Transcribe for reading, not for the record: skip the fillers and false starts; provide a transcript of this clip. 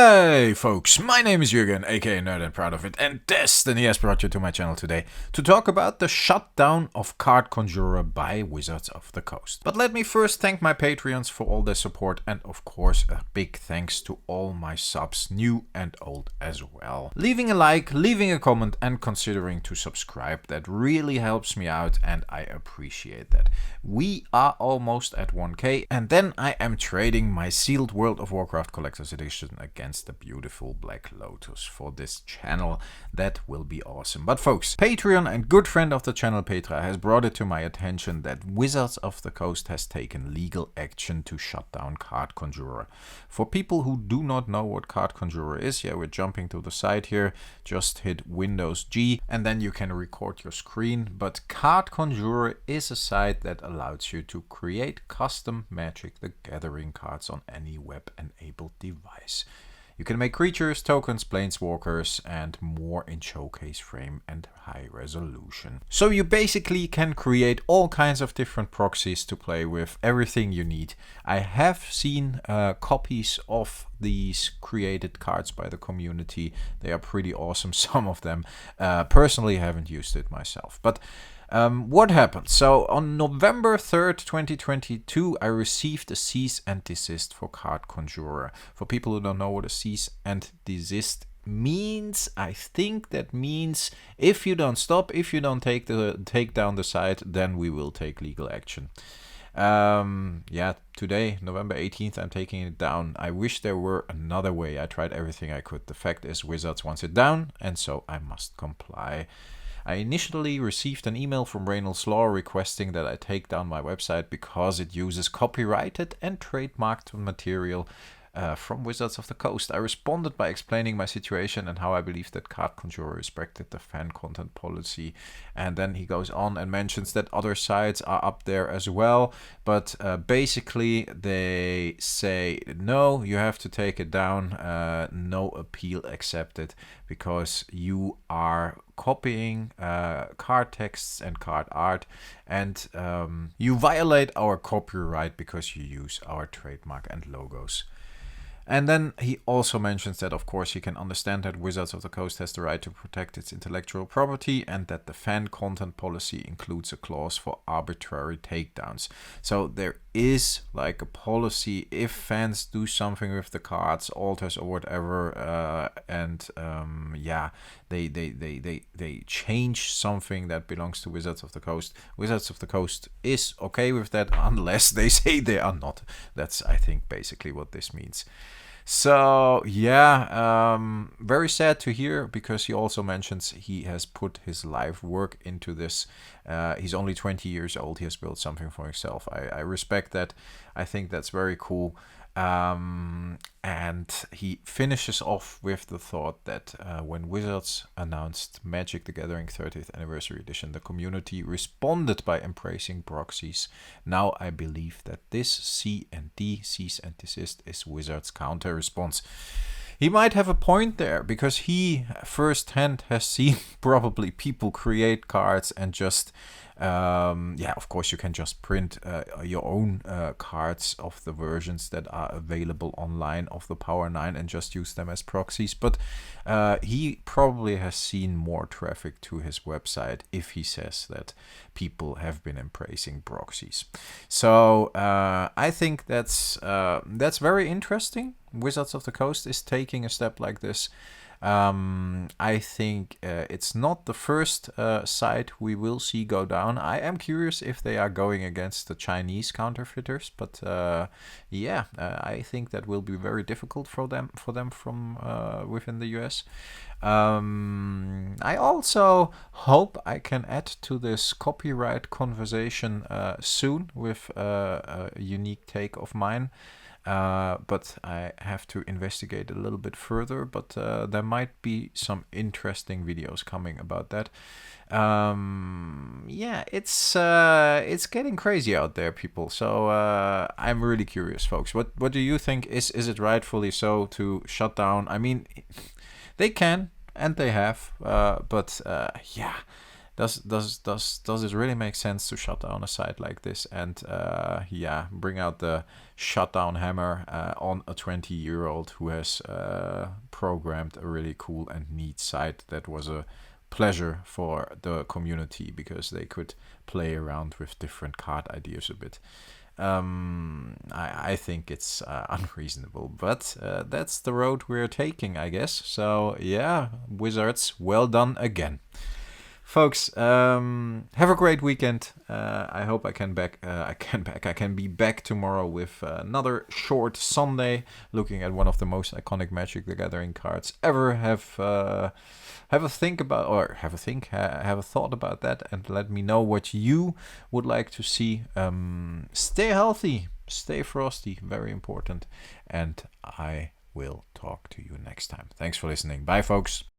Hey folks, my name is Jürgen, aka Nerd and Proud of It, and Destiny has brought you to my channel today to talk about the shutdown of Card Conjurer by Wizards of the Coast. But let me first thank my Patreons for all their support, and of course a big thanks to all my subs, new and old as well. Leaving a like, leaving a comment, and considering to subscribe, that really helps me out and I appreciate that. We are almost at 1k, and then I am trading my sealed World of Warcraft Collector's Edition against the beautiful Black Lotus for this channel. That will be awesome. But folks, Patreon and good friend of the channel Petra has brought it to my attention that Wizards of the Coast has taken legal action to shut down Card Conjurer. For people who do not know what Card Conjurer is, yeah, we're jumping to the side here, just hit Windows G and then you can record your screen. But Card Conjurer is a site that allows you to create custom Magic the Gathering cards on any web-enabled device. You can make creatures, tokens, planeswalkers, and more in showcase frame and high resolution. So you basically can create all kinds of different proxies to play with, everything you need. I have seen copies of these created cards by the community. They are pretty awesome, some of them. Personally, haven't used it myself. But what happened? So on November 3rd, 2022, I received a cease and desist for Card Conjurer. For people who don't know what a cease and desist means, I think that means if you don't stop, if you don't take down the site, then we will take legal action. Yeah, today, November 18th, I'm taking it down. I wish there were another way. I tried everything I could. The fact is, Wizards wants it down, and so I must comply. I initially received an email from Reynolds Law requesting that I take down my website because it uses copyrighted and trademarked material from Wizards of the Coast. I responded by explaining my situation and how I believe that Card Conjurer respected the fan content policy. And then he goes on and mentions that other sites are up there as well. But basically they say, no, you have to take it down. No appeal accepted because you are copying card texts and card art, and you violate our copyright because you use our trademark and logos. And then he also mentions that, of course, he can understand that Wizards of the Coast has the right to protect its intellectual property and that the fan content policy includes a clause for arbitrary takedowns. So there is like a policy if fans do something with the cards, alters or whatever, yeah, they change something that belongs to Wizards of the Coast. Wizards of the Coast is okay with that unless they say they are not. That's, I think, basically what this means. So yeah, very sad to hear, because he also mentions he has put his life work into this. He's only 20 years old. He has built something for himself. I respect that. I think that's very cool. And he finishes off with the thought that when Wizards announced Magic the Gathering 30th Anniversary Edition, the community responded by embracing proxies. Now I believe that this C&D, cease and desist, is Wizards' counter response. He might have a point there, because he firsthand has seen probably people create cards and just yeah, of course you can just print your own cards of the versions that are available online of the Power 9 and just use them as proxies. But he probably has seen more traffic to his website if he says that people have been embracing proxies. So I think that's very interesting. Wizards of the Coast is taking a step like this. I think it's not the first site we will see go down. I am curious if they are going against the Chinese counterfeiters, but yeah, I think that will be very difficult for them from within the US. I also hope I can add to this copyright conversation soon with a unique take of mine. But I have to investigate a little bit further, but there might be some interesting videos coming about that. Yeah, it's getting crazy out there, people. So I'm really curious, folks. What do you think? Is it rightfully so to shut down? I mean, they can and they have, but yeah, does it really make sense to shut down a site like this and bring out the shutdown hammer on a 20-year-old who has programmed a really cool and neat site that was a pleasure for the community because they could play around with different card ideas a bit. I think it's unreasonable, but that's the road we're taking, I guess. So yeah, Wizards, well done again. Folks, have a great weekend. I hope I can be back tomorrow with another short Sunday, looking at one of the most iconic Magic the Gathering cards ever. Have a thought about that, and let me know what you would like to see. Stay healthy, stay frosty, very important, and I will talk to you next time. Thanks for listening. Bye, folks.